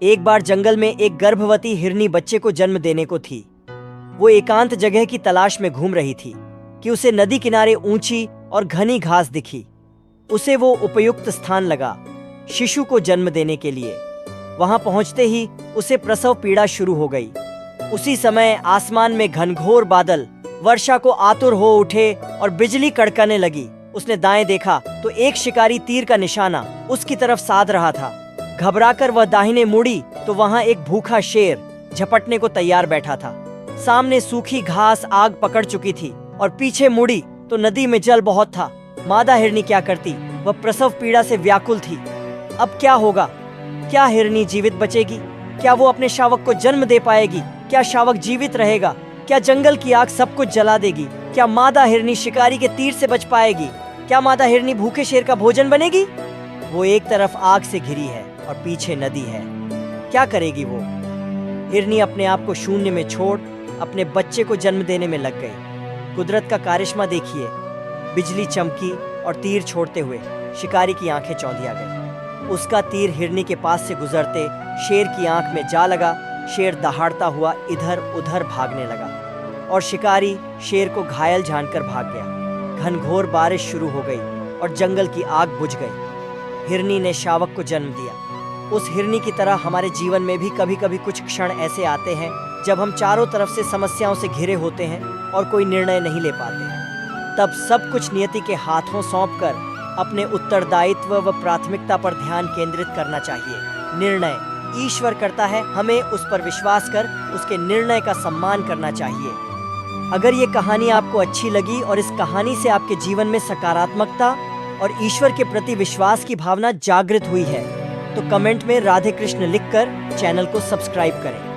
एक बार जंगल में एक गर्भवती हिरनी बच्चे को जन्म देने को थी। वो एकांत जगह की तलाश में घूम रही थी कि उसे नदी किनारे ऊंची और घनी घास दिखी। उसे वो उपयुक्त स्थान लगा शिशु को जन्म देने के लिए। वहां पहुंचते ही उसे प्रसव पीड़ा शुरू हो गई। उसी समय आसमान में घनघोर बादल वर्षा को आतुर हो उठे और बिजली कड़कने लगी। उसने दाएं देखा तो एक शिकारी तीर का निशाना उसकी तरफ साध रहा था। घबराकर वह दाहिने मुड़ी तो वहां एक भूखा शेर झपटने को तैयार बैठा था। सामने सूखी घास आग पकड़ चुकी थी और पीछे मुड़ी तो नदी में जल बहुत था। मादा हिरनी क्या करती? वह प्रसव पीड़ा से व्याकुल थी। अब क्या होगा? क्या हिरनी जीवित बचेगी? क्या वो अपने शावक को जन्म दे पाएगी? क्या शावक जीवित रहेगा? क्या जंगल की आग सब कुछ जला देगी? क्या मादा हिरनी शिकारी के तीर से बच पाएगी? क्या मादा हिरनी भूखे शेर का भोजन बनेगी? वो एक तरफ आग से घिरी है और पीछे नदी है। क्या करेगी वो? हिरनी अपने आप को शून्य में छोड़ अपने बच्चे को जन्म देने में लग गई। कुदरत का कारिश्मा देखिए। बिजली चमकी और तीर छोड़ते हुए शिकारी की आंखें चौंधिया गई। उसका तीर हिरनी के पास से गुजरते शेर की आंख में जा लगा। शेर दहाड़ता हुआ इधर उधर भागने लगा और शिकारी शेर को घायल जानकर भाग गया। घनघोर बारिश शुरू हो गई और जंगल की आग बुझ गई। हिरनी ने शावक को जन्म दिया। उस हिरनी की तरह हमारे जीवन में भी कभी कभी कुछ क्षण ऐसे आते हैं जब हम चारों तरफ से समस्याओं से घिरे होते हैं और कोई निर्णय नहीं ले पाते। तब सब कुछ नियति के हाथों सौंपकर अपने उत्तरदायित्व व प्राथमिकता पर ध्यान केंद्रित करना चाहिए। निर्णय ईश्वर करता है, हमें उस पर विश्वास कर उसके निर्णय का सम्मान करना चाहिए। अगर ये कहानी आपको अच्छी लगी और इस कहानी से आपके जीवन में सकारात्मकता और ईश्वर के प्रति विश्वास की भावना जागृत हुई है तो कमेंट में राधे कृष्ण लिखकर चैनल को सब्सक्राइब करें।